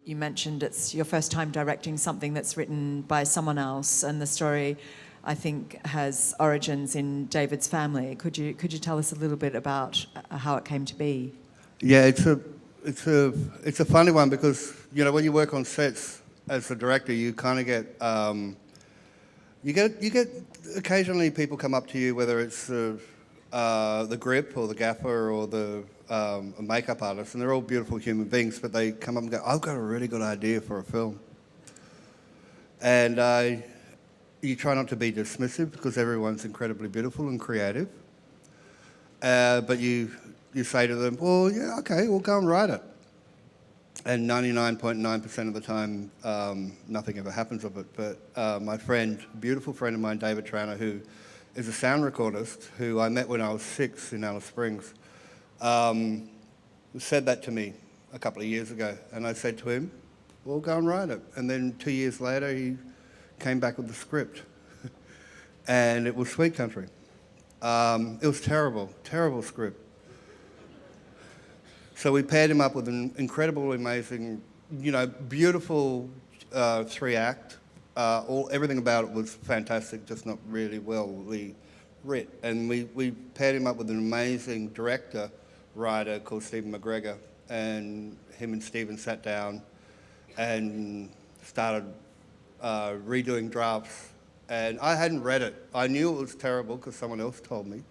You mentioned it's your first time directing something that's written by someone else, and the story, I think, has origins in David's family. Could you tell us a little bit about how it came to be? Yeah, it's a funny one because, you know, when you work on sets as a director, you kind of get you get occasionally people come up to you, whether it's the grip or the gaffer or the makeup artist, and they're all beautiful human beings, but they come up and go, "I've got a really good idea for a film," and you try not to be dismissive because everyone's incredibly beautiful and creative, but you say to them, "Well, yeah, okay, we'll go and write it." And 99.9% of the time, nothing ever happens of it. But my friend, beautiful friend of mine, David Tranter, who is a sound recordist, who I met when I was 6 in Alice Springs, said that to me a couple of years ago. And I said to him, "Well, go and write it." And then 2 years later, he came back with the script. And it was Sweet Country. It was terrible, terrible script. So we paired him up with an incredible, amazing, you know, beautiful 3-act. Everything about it was fantastic, just not really well writ. And we paired him up with an amazing director, writer called Stephen McGregor, and him and Stephen sat down and started redoing drafts. And I hadn't read it. I knew it was terrible because someone else told me.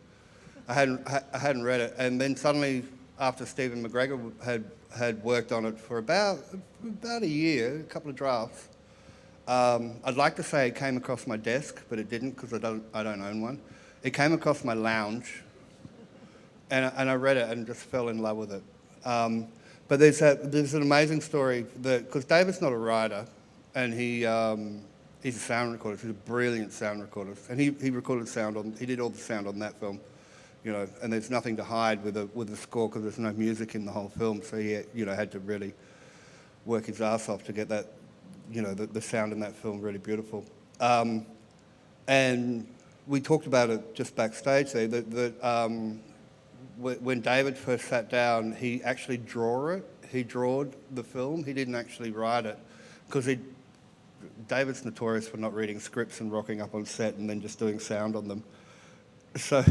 I hadn't read it, and then suddenly, after Stephen McGregor had worked on it for about a year, a couple of drafts, I'd like to say it came across my desk, but it didn't because I don't own one. It came across my lounge, and I read it and just fell in love with it. But there's an amazing story that, because David's not a writer, and he's a sound recordist. He's a brilliant sound recordist, and he recorded sound he did all the sound on that film. You know, and there's nothing to hide with the score because there's no music in the whole film. So he, you know, had to really work his ass off to get that, you know, the sound in that film really beautiful. And we talked about it just backstage there. That when David first sat down, he actually He drawed the film. He didn't actually write it because David's notorious for not reading scripts and rocking up on set and then just doing sound on them. So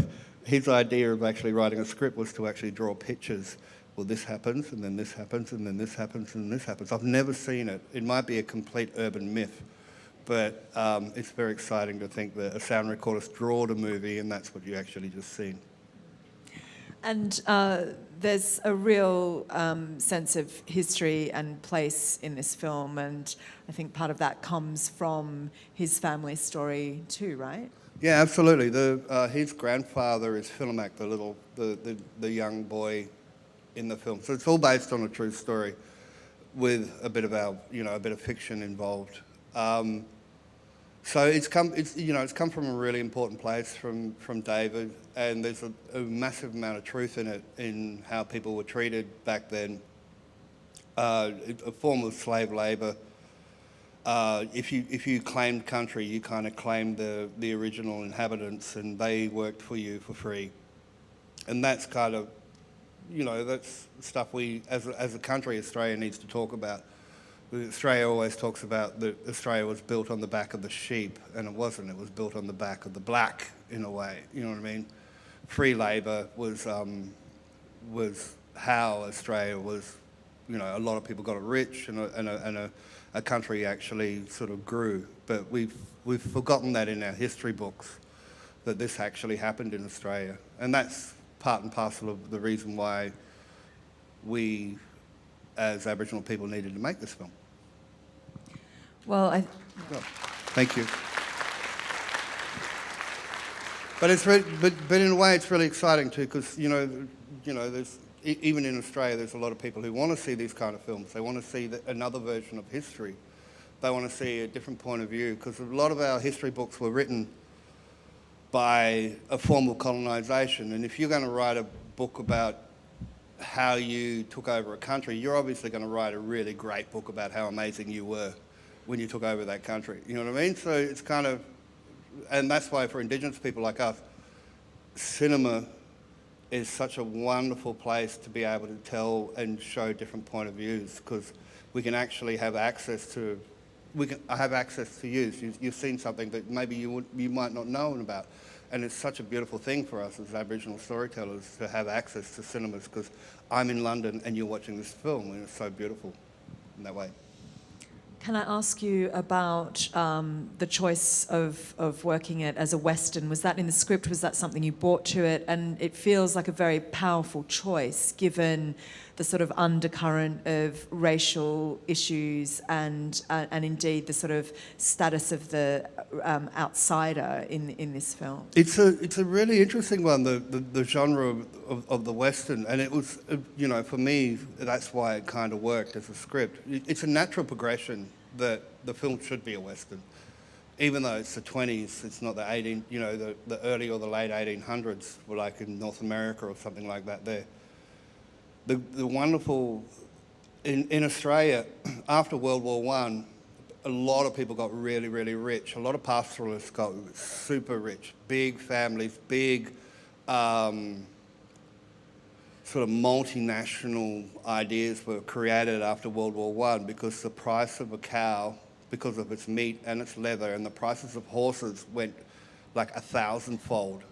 his idea of actually writing a script was to actually draw pictures. Well, this happens, and then this happens, and then this happens, and this happens. I've never seen it. It might be a complete urban myth, but it's very exciting to think that a sound recordist drawed a movie, and that's what you actually just seen. And there's a real sense of history and place in this film, and I think part of that comes from his family story too, right? Yeah, absolutely. His grandfather is Philomac, the young boy in the film. So it's all based on a true story, with a bit of fiction involved. So it's come from a really important place from David, and there's a massive amount of truth in it, in how people were treated back then. A form of slave labour. If you claimed country, you kind of claimed the original inhabitants, and they worked for you for free. And that's kind of, you know, that's stuff we, as a country, Australia needs to talk about. Australia always talks about that Australia was built on the back of the sheep, and it wasn't. It was built on the back of the black, in a way. You know what I mean? Free labour was how Australia was. You know, a lot of people got it rich, and a country actually sort of grew. But we've forgotten that in our history books, that this actually happened in Australia, and that's part and parcel of the reason why we, as Aboriginal people, needed to make this film. Well, thank you. But in a way, it's really exciting too, because you know, there's even in Australia, there's a lot of people who want to see these kind of films. They want to see another version of history. They want to see a different point of view, because a lot of our history books were written by a form of colonisation. And if you're going to write a book about how you took over a country, you're obviously going to write a really great book about how amazing you were when you took over that country. You know what I mean? So it's kind of, and that's why for Indigenous people like us, cinema is such a wonderful place to be able to tell and show different point of views, because we can actually have access to, have access to use. You've seen something that maybe you might not know about. And it's such a beautiful thing for us as Aboriginal storytellers to have access to cinemas, because I'm in London and you're watching this film, and it's so beautiful in that way. Can I ask you about the choice of working it as a Western? Was that in the script? Was that something you brought to it? And it feels like a very powerful choice, given the sort of undercurrent of racial issues and indeed the sort of status of the outsider in this film. It's a really interesting one, the genre of the Western, and it was, you know, for me, that's why it kind of worked as a script. It's a natural progression that the film should be a Western. Even though it's the 20s, it's not the the early or the late 1800s, like in North America or something like that there. The wonderful, in Australia, after World War I, a lot of people got really, really rich. A lot of pastoralists got super rich, big families, big sort of multinational ideas were created after World War I, because the price of a cow, because of its meat and its leather, and the prices of horses went like 1,000-fold.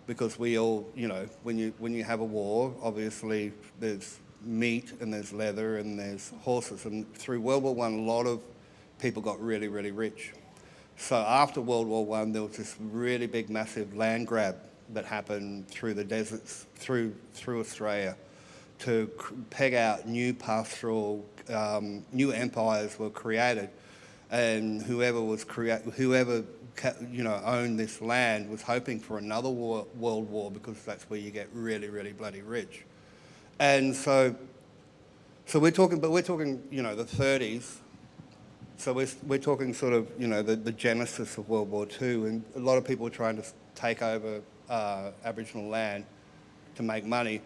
Because we all, you know, when you have a war, obviously there's meat and there's leather and there's horses. And through World War I, a lot of people got really, really rich. So after World War I, there was this really big, massive land grab that happened through the deserts, through Australia, to peg out new pastoral, new empires were created, and whoever owned this land was hoping for another world war, because that's where you get really, really bloody rich. And so we're talking, you know, the 30s. So we're talking sort of, you know, the genesis of World War II, and a lot of people were trying to take over Aboriginal land to make money.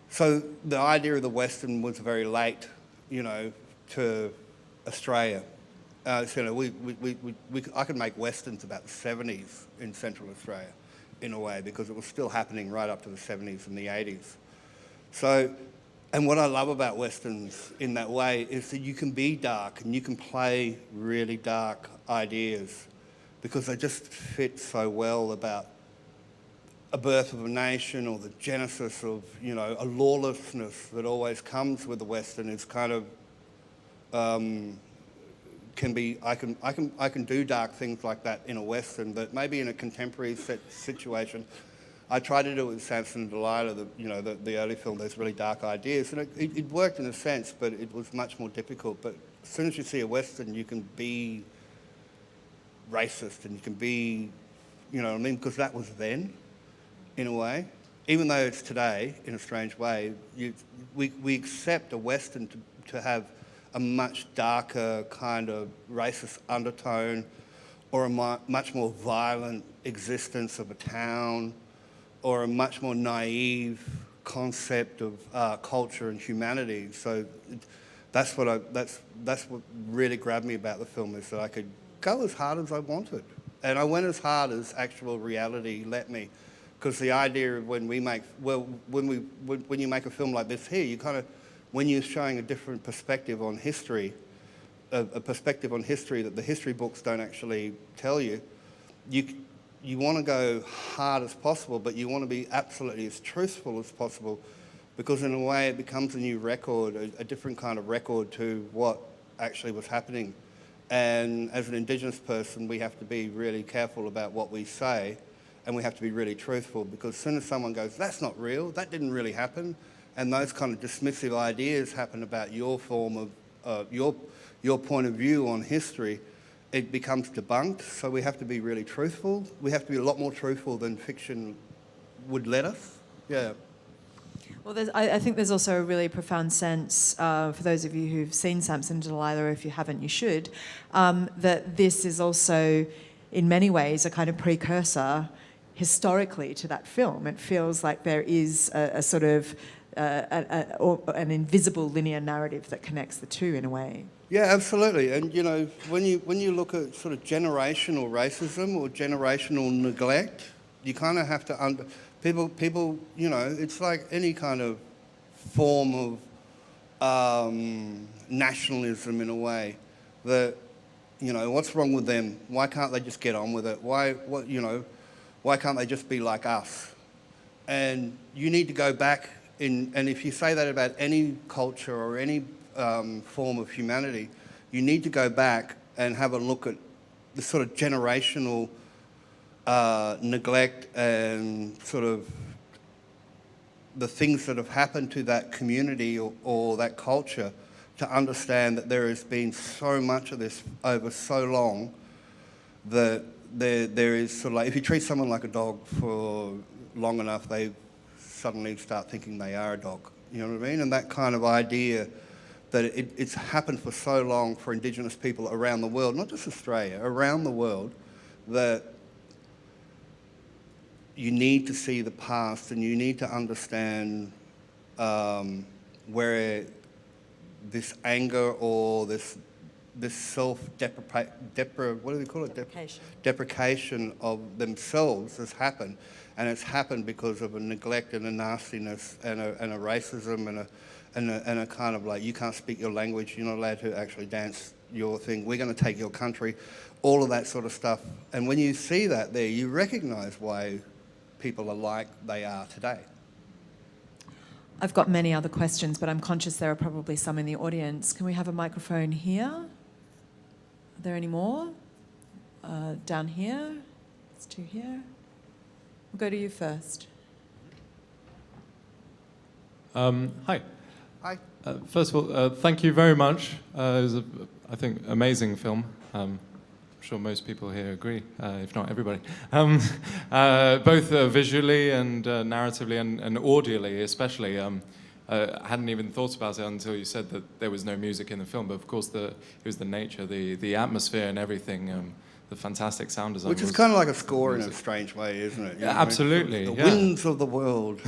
So the idea of the Western was very late, you know, to Australia. So, you know, I could make Westerns about the 70s in Central Australia, in a way, because it was still happening right up to the 70s and the 80s. So, and what I love about Westerns in that way is that you can be dark and you can play really dark ideas, because they just fit so well about a birth of a nation, or the genesis of, you know, a lawlessness that always comes with the Western. Is kind of can be, I can do dark things like that in a Western, but maybe in a contemporary situation. I tried to do it with Samson and Delilah, the early film. There's really dark ideas, and it worked in a sense, but it was much more difficult. But as soon as you see a Western, you can be racist, and you can be, you know what I mean, because that was then, in a way. Even though it's today, in a strange way, we accept a Western to have a much darker kind of racist undertone, or a much more violent existence of a town, or a much more naive concept of culture and humanity. So that's what really grabbed me about the film, is that I could go as hard as I wanted, and I went as hard as actual reality let me. Because the idea of when you make a film like this here, you kind of, when you're showing a different perspective on history, a perspective on history that the history books don't actually tell you, you want to go hard as possible, but you want to be absolutely as truthful as possible, because in a way it becomes a new record, a different kind of record to what actually was happening. And as an Indigenous person, we have to be really careful about what we say, and we have to be really truthful, because as soon as someone goes, that's not real, that didn't really happen, and those kind of dismissive ideas happen about your form of, your point of view on history, it becomes debunked. So we have to be really truthful. We have to be a lot more truthful than fiction would let us. Yeah. Well, I think there's also a really profound sense, for those of you who've seen Samson and Delilah, or if you haven't, you should, that this is also, in many ways, a kind of precursor historically to that film. It feels like there is a sort of an invisible linear narrative that connects the two in a way. Yeah, absolutely. And you know, when you look at sort of generational racism or generational neglect, you kind of have to people. You know, it's like any kind of form nationalism in a way that, you know, what's wrong with them? Why can't they just get on with it? Why can't they just be like us? And you need to go back and if you say that about any culture or any form of humanity, you need to go back and have a look at the sort of generational neglect and sort of the things that have happened to that community or that culture to understand that there has been so much of this over so long that there is sort of like, if you treat someone like a dog for long enough, they suddenly start thinking they are a dog. You know what I mean? And that kind of idea that it's happened for so long for Indigenous people around the world, not just Australia, around the world, that you need to see the past and you need to understand where this anger or this deprecation of themselves has happened, and it's happened because of a neglect and a nastiness and a racism and a kind of like, you can't speak your language, you're not allowed to actually dance your thing, we're going to take your country, all of that sort of stuff. And when you see that there, you recognise why people are like they are today. I've got many other questions, but I'm conscious there are probably some in the audience. Can we have a microphone here? Are there any more? Down here? There's two here. We'll go to you first. Hi. Hi. First of all, thank you very much. It was, I think, amazing film. I'm sure most people here agree, if not everybody. Both visually and narratively and audially, especially. I hadn't even thought about it until you said that there was no music in the film, but of course it was the nature, the atmosphere and everything, the fantastic sound design. Which is kind of like a score in a strange way, isn't it? You know Absolutely, I mean? The winds of the world.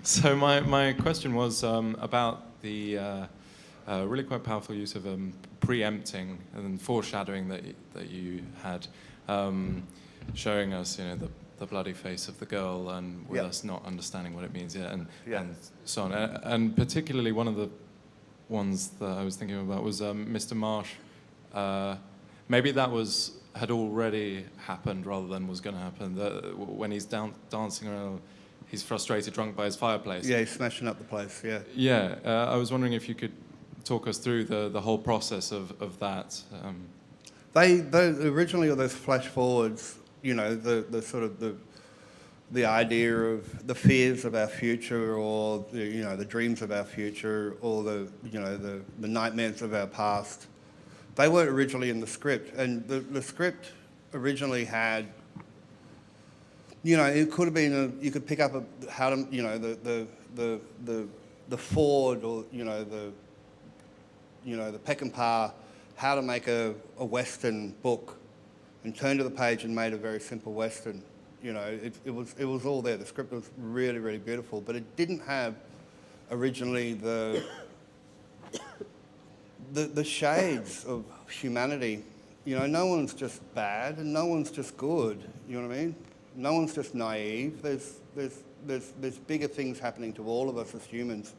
So my question was about the really quite powerful use of preempting and foreshadowing that you had, showing us, you know, the bloody face of the girl, and with us not understanding what it means yet, and so on. And particularly one of the ones that I was thinking about was Mr. Marsh. Maybe that had already happened rather than was going to happen. When he's dancing around, he's frustrated, drunk by his fireplace. Yeah, he's smashing up the place. Yeah. Yeah, I was wondering if you could talk us through the whole process of that. They originally, those flash forwards, you know, the sort of the idea of the fears of our future, or the dreams of our future, or the nightmares of our past. They weren't originally in the script, and the script originally had, it could have been you could pick up how to, the Ford, or the Peckinpah, how to make a Western book, and turn to the page and made a very simple Western. It was all there. The script was really, really beautiful, but it didn't have originally the shades of humanity. No one's just bad and no one's just good. You know what I mean? No one's just naive. There's bigger things happening to all of us as humans,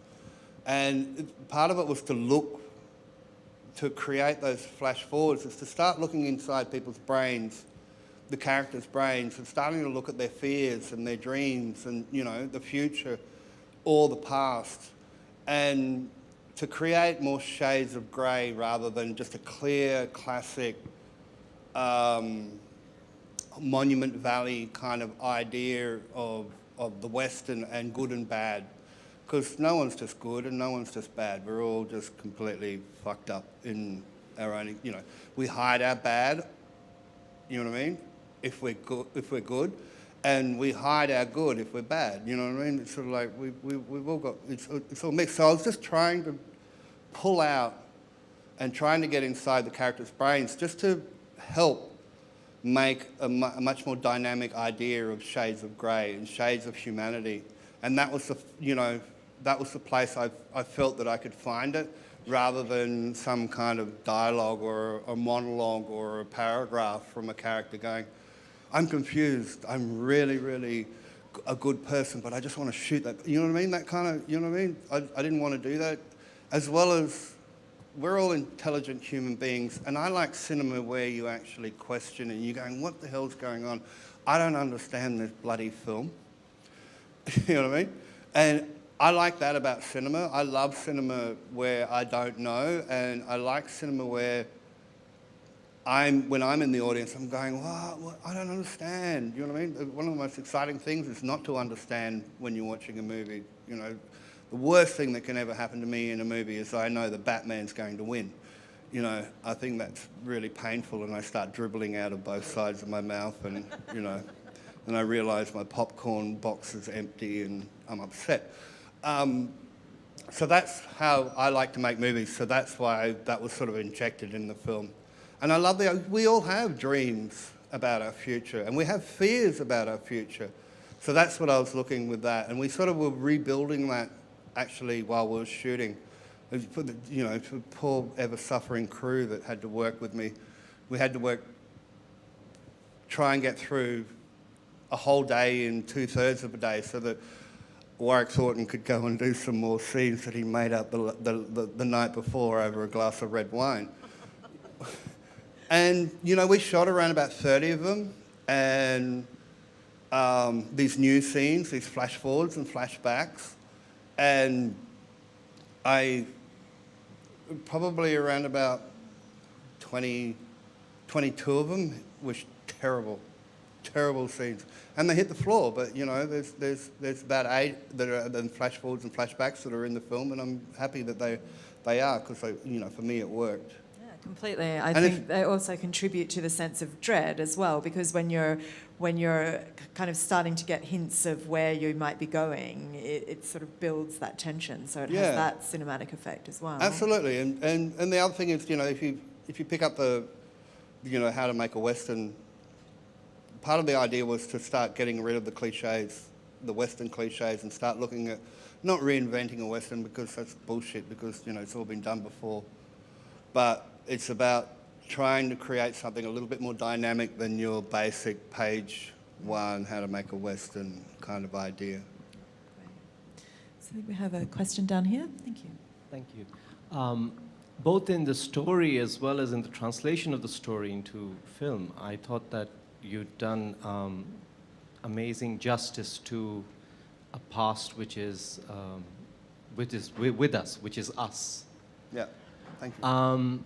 and part of it was to create those flash forwards, is to start looking inside people's brains, the characters' brains, and starting to look at their fears and their dreams and, the future or the past, and to create more shades of grey rather than just a clear, classic Monument Valley kind of idea of the Western and good and bad. Because no one's just good and no one's just bad. We're all just completely fucked up in our own, we hide our bad, you know what I mean, if we're good, and we hide our good if we're bad, you know what I mean? It's sort of like we've all got, it's all mixed. So I was just trying to pull out and trying to get inside the characters' brains just to help make a much more dynamic idea of shades of grey and shades of humanity. And that was the place I felt that I could find it, rather than some kind of dialogue or a monologue or a paragraph from a character going, I'm confused, I'm really, really a good person, but I just want to shoot that. You know what I mean? That kind of, you know what I mean? I didn't want to do that. As well as, we're all intelligent human beings, and I like cinema where you actually question and you're going, what the hell's going on? I don't understand this bloody film. You know what I mean? And I like that about cinema. I love cinema where I don't know, and I like cinema where when I'm in the audience, I'm going, what? I don't understand. You know what I mean? One of the most exciting things is not to understand when you're watching a movie. You know, the worst thing that can ever happen to me in a movie is I know the Batman's going to win. You know, I think that's really painful, and I start dribbling out of both sides of my mouth, and, you know, and I realise my popcorn box is empty and I'm upset. So that's how I like to make movies, so that's why that was sort of injected in the film. And I love we all have dreams about our future, and we have fears about our future. So that's what I was looking with that, and we sort of were rebuilding that actually while we were shooting. For the, you know, for poor ever-suffering crew that had to work with me, we had to try and get through a whole day in 2/3 of a day so that Warwick Thornton could go and do some more scenes that he made up the night before over a glass of red wine. And, you know, we shot around about 30 of them, and these new scenes, these flash forwards and flashbacks, and probably around about 22 of them were terrible scenes. And they hit the floor, but, you know, there's about 8 that are then flash forwards and flashbacks that are in the film, and I'm happy that they are, because, you know, for me it worked. Yeah, completely. I think they also contribute to the sense of dread as well, because when you're kind of starting to get hints of where you might be going, it sort of builds that tension, so it has that cinematic effect as well. Absolutely, and the other thing is, you know, if you pick up you know, how to make a Western, part of the idea was to start getting rid of the cliches, the Western cliches, and start looking at, not reinventing a Western because that's bullshit, because, you know, it's all been done before, but it's about trying to create something a little bit more dynamic than your basic page 1, how to make a Western kind of idea. Great. So I think we have a question down here. Thank you. Thank you. Both in the story as well as in the translation of the story into film, I thought that you'd done amazing justice to a past which is with us, which is us. Yeah, thank you.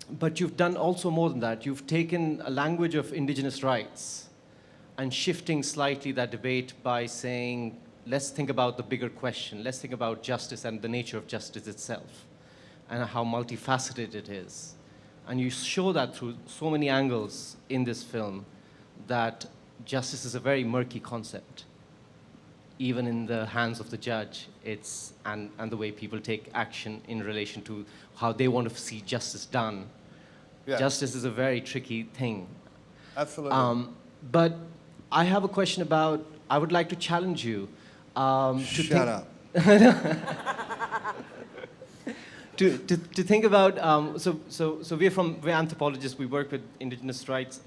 But you've done also more than that. You've taken a language of Indigenous rights and shifting slightly that debate by saying, let's think about the bigger question. Let's think about justice and the nature of justice itself and how multifaceted it is. And you show that through so many angles in this film, that justice is a very murky concept. Even in the hands of the judge, and the way people take action in relation to how they want to see justice done. Yeah. Justice is a very tricky thing. Absolutely. But I have a question about, I would like to challenge you to Shut up. to think about, so we're anthropologists, we work with Indigenous rights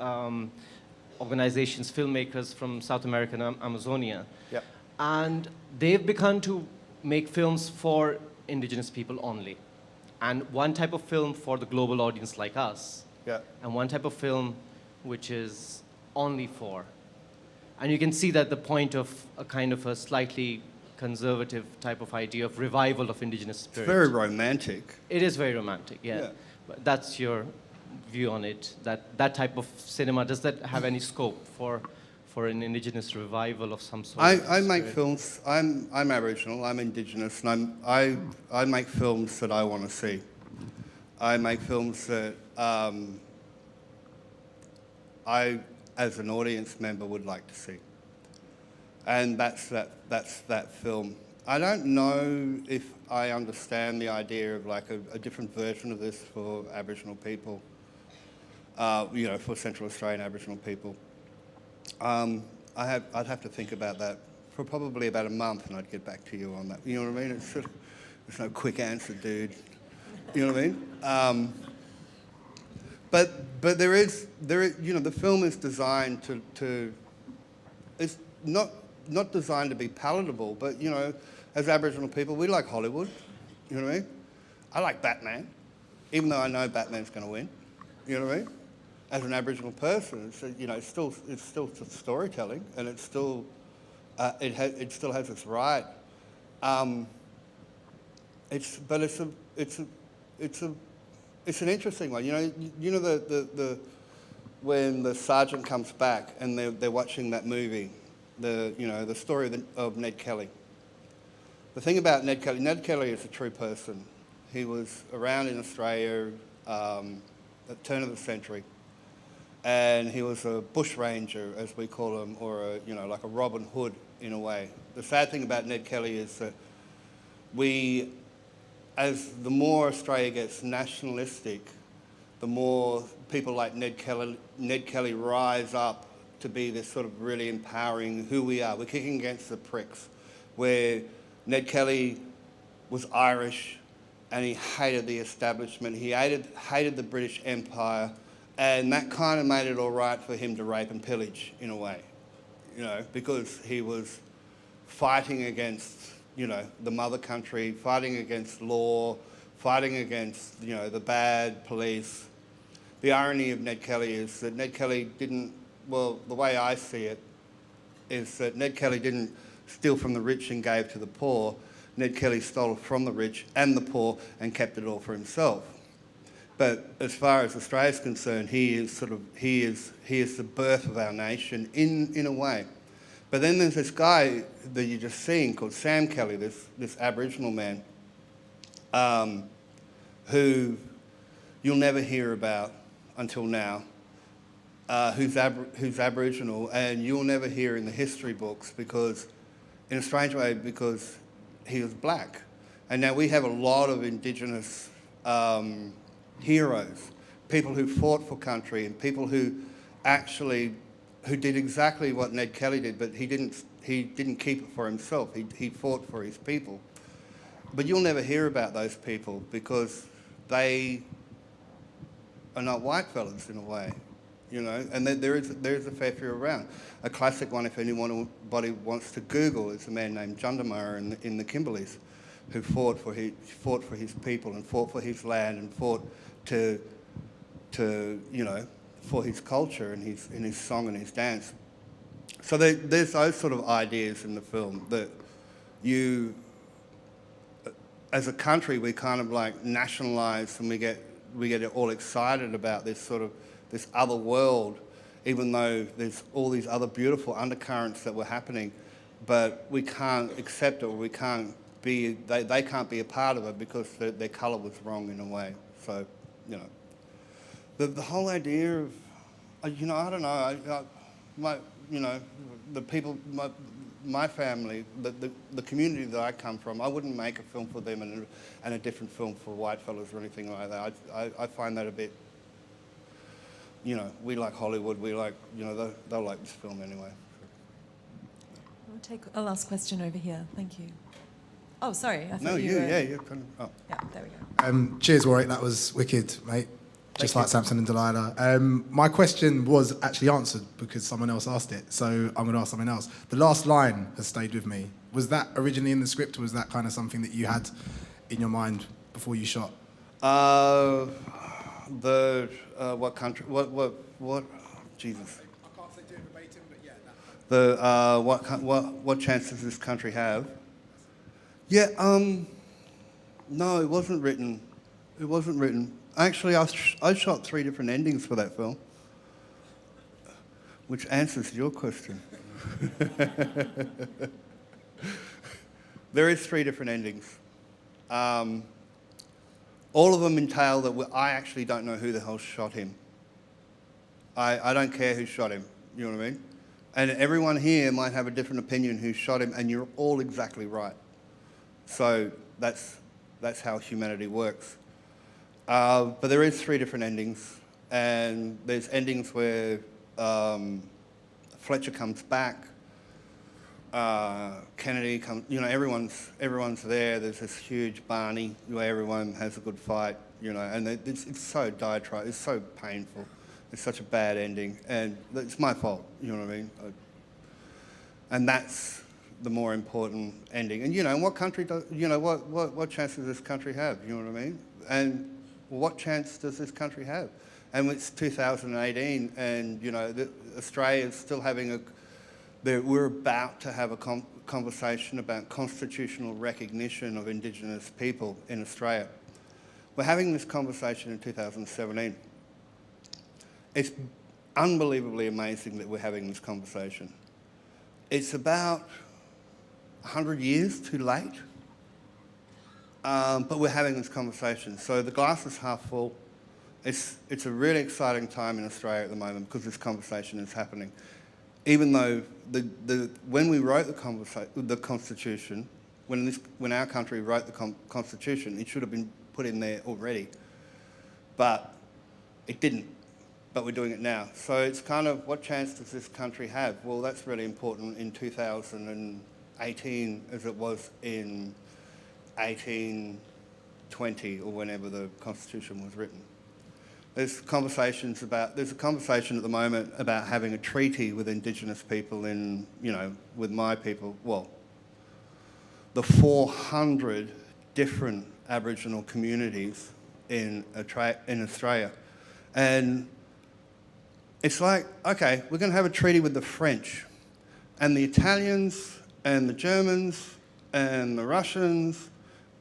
organizations, filmmakers from South America and Amazonia. Yep. And they've begun to make films for Indigenous people only. And one type of film for the global audience like us. Yeah. And one type of film which is only for. And you can see that the point of a kind of a slightly conservative type of idea of revival of Indigenous spirit. It's very romantic. It is very romantic, yeah. But that's your view on it, that type of cinema, does that have any scope for an Indigenous revival of some sort? I make films. I'm Aboriginal. I'm Indigenous, and I make films that I want to see. I make films that I, as an audience member, would like to see, and that's that film. I don't know if I understand the idea of like a different version of this for Aboriginal people. You know, for Central Australian Aboriginal people. I'd have to think about that for probably about a month, and I'd get back to you on that. You know what I mean? There's no quick answer, dude. You know what I mean? But there is, you know, the film is designed to it's not not designed to be palatable, but, you know, as Aboriginal people, we like Hollywood, you know what I mean? I like Batman, even though I know Batman's going to win, you know what I mean? As an Aboriginal person, it's, you know, it's still storytelling, and it's still, it still has its right. It's an interesting one. You know when the sergeant comes back and they're watching that movie, the story of Ned Kelly. The thing about Ned Kelly is a true person. He was around in Australia at the turn of the century, and he was a bush ranger, as we call him, or like a Robin Hood in a way. The sad thing about Ned Kelly is that as the more Australia gets nationalistic, the more people like Ned Kelly rise up to be this sort of really empowering who we are. We're kicking against the pricks, where Ned Kelly was Irish and he hated the establishment. He hated the British Empire, and that kind of made it all right for him to rape and pillage in a way, because he was fighting against the mother country, fighting against law, fighting against, the bad police. The irony of Ned Kelly is that Ned Kelly didn't, well, the way I see it is that Ned Kelly didn't steal from the rich and gave to the poor. Ned Kelly stole from the rich and the poor and kept it all for himself. But as far as Australia's concerned, he is the birth of our nation in a way. But then there's this guy that you're just seeing called Sam Kelly, this Aboriginal man, who you'll never hear about until now, who's Aboriginal, and you'll never hear in the history books because, in a strange way, because he was black. And now we have a lot of Indigenous heroes, people who fought for country and people who did exactly what Ned Kelly did, but he didn't keep it for himself. He fought for his people. But you'll never hear about those people because they are not white fellas in a way, And there is a fair few around. A classic one, if anybody wants to Google, is a man named Jundamara in the Kimberleys, who fought for his people and fought for his land and fought for his culture and his song and his dance. So there's those sort of ideas in the film that as a country, we kind of like nationalise and we get all excited about this other world, even though there's all these other beautiful undercurrents that were happening, but we can't accept it, or they can't be a part of it because their colour was wrong in a way. So, the whole idea of, I don't know, the people, my family, the community that I come from, I wouldn't make a film for them and a different film for white fellas or anything like that. I find that a bit, we like Hollywood, we like, they'll like this film anyway. We'll take a last question over here. Thank you. Oh, sorry. I thought No, you were... Yeah. Oh. Yeah, there we go. Cheers, Warwick. That was wicked, mate. Just like Samson and Delilah. My question was actually answered because someone else asked it, so I'm going to ask something else. The last line has stayed with me. Was that originally in the script, or was that kind of something that you had in your mind before you shot? What country? What? Jesus. I can't say do it verbatim, but yeah. What chance does this country have? Yeah. No, it wasn't written. It wasn't written. Actually, I shot 3 different endings for that film, which answers your question. There is 3 different endings. All of them entail that I actually don't know who the hell shot him. I don't care who shot him, you know what I mean? And everyone here might have a different opinion who shot him, and you're all exactly right. So that's how humanity works. But there is 3 different endings, and there's endings where Fletcher comes back, Kennedy comes, everyone's there. There's this huge Barney where everyone has a good fight, and it's so diatribe, it's so painful. It's such a bad ending, and it's my fault, you know what I mean? And that's the more important ending. And, you know, what country does, you know, what chance does this country have? You know what I mean? And what chance does this country have? And it's 2018, and, you know, Australia's still having we're about to have a conversation about constitutional recognition of Indigenous people in Australia. We're having this conversation in 2017. It's unbelievably amazing that we're having this conversation. It's about 100 years too late, but we're having this conversation. So the glass is half full. It's a really exciting time in Australia at the moment because this conversation is happening. Even though when we wrote the Constitution, when our country wrote the Constitution, it should have been put in there already, but it didn't. But we're doing it now. So it's kind of, what chance does this country have? Well, that's really important in 2018 as it was in 1820 or whenever the Constitution was written. There's a conversation at the moment about having a treaty with Indigenous people in, you know, with my people, well, the 400 different Aboriginal communities in Australia. And it's like, okay, we're going to have a treaty with the French, and the Italians, and the Germans, and the Russians,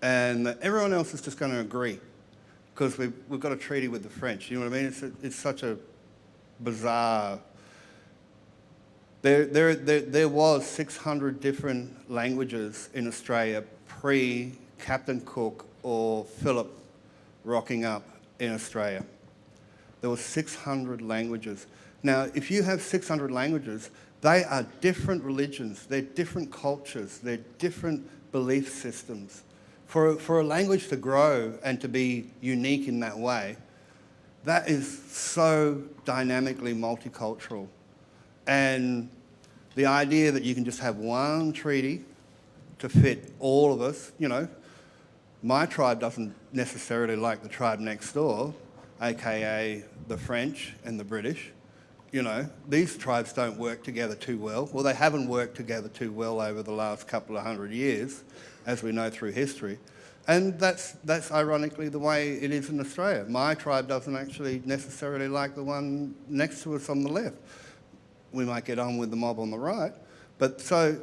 and everyone else is just going to agree because we've got a treaty with the French. You know what I mean? It's such a bizarre. There was 600 different languages in Australia pre-Captain Cook or Phillip rocking up in Australia. There were 600 languages. Now, if you have 600 languages, they are different religions, they're different cultures, they're different belief systems. For a language to grow and to be unique in that way, that is so dynamically multicultural. And the idea that you can just have one treaty to fit all of us, you know, my tribe doesn't necessarily like the tribe next door, aka the French and the British. You know, these tribes don't work together too well. Well, they haven't worked together too well over the last couple of 100 years, as we know through history. And that's ironically the way it is in Australia. My tribe doesn't actually necessarily like the one next to us on the left. We might get on with the mob on the right. But so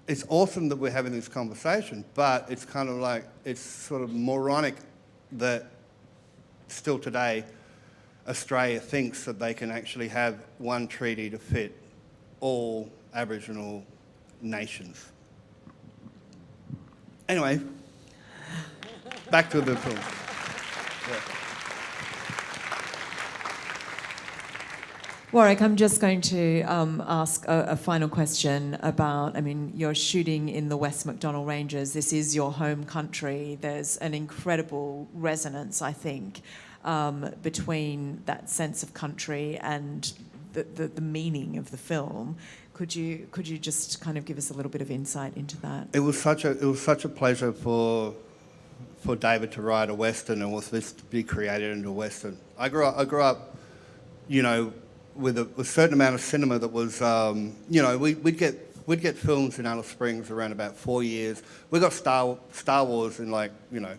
it's awesome that we're having this conversation, but it's kind of like, it's sort of moronic that still today, Australia thinks that they can actually have one treaty to fit all Aboriginal nations. Anyway, back to the film. Yeah. Warwick, I'm just going to ask a final question about, I mean, you're shooting in the West MacDonnell Ranges. This is your home country. There's an incredible resonance, I think, between that sense of country and the meaning of the film. Could you just kind of give us a little bit of insight into that? It was such a pleasure for David to write a Western and for this to be created into a Western. I grew up, you know, with a certain amount of cinema that was, you know, we'd get films in Alice Springs around about 4 years. We got Star Wars in, like, you know,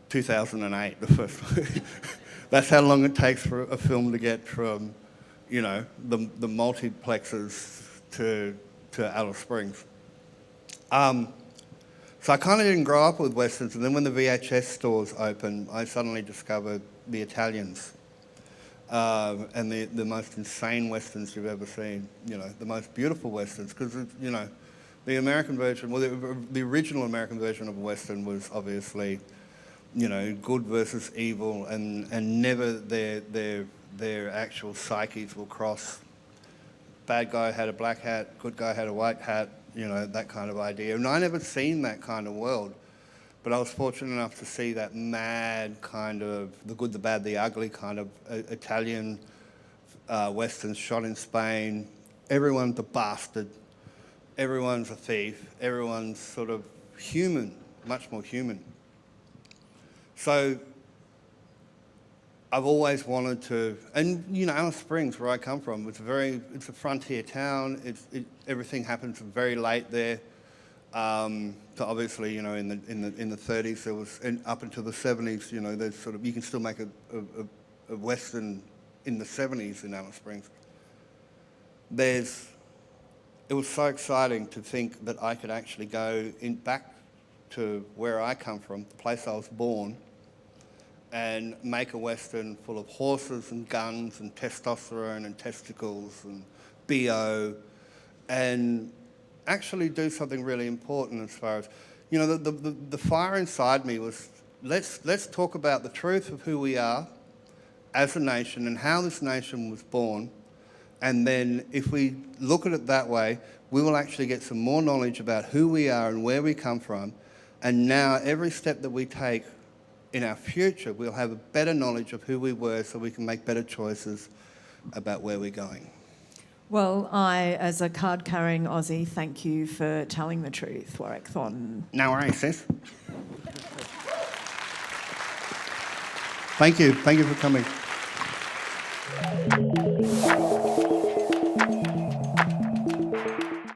2008, the first one. That's how long it takes for a film to get from, you know, the multiplexes to Alice Springs. So I kind of didn't grow up with Westerns, and then when the VHS stores opened, I suddenly discovered the Italians. And the most insane Westerns you've ever seen, you know, the most beautiful Westerns, because, you know, the American version, well, the original American version of a Western was obviously, you know, good versus evil, and never their actual psyches will cross. Bad guy had a black hat, good guy had a white hat, you know, that kind of idea. And I never seen that kind of world. But I was fortunate enough to see that mad kind of, the good, the bad, the ugly kind of Italian Westerns shot in Spain. Everyone's a bastard. Everyone's a thief. Everyone's sort of human, much more human. So I've always wanted to, and you know, Alice Springs, where I come from, it's a frontier town. Everything happens very late there. So obviously, you know, in the 30s, there was, and up until the 70s, you know, there's sort of, you can still make a Western in the 70s in Alice Springs. It was so exciting to think that I could actually go back to where I come from, the place I was born, and make a Western full of horses and guns and testosterone and testicles and BO, and actually do something really important as far as, you know, the fire inside me was, let's talk about the truth of who we are as a nation and how this nation was born. And then if we look at it that way, we will actually get some more knowledge about who we are and where we come from. And now every step that we take in our future, we'll have a better knowledge of who we were so we can make better choices about where we're going. Well, I, as a card-carrying Aussie, thank you for telling the truth, Warwick Thornton. No worries, sis. Thank you for coming.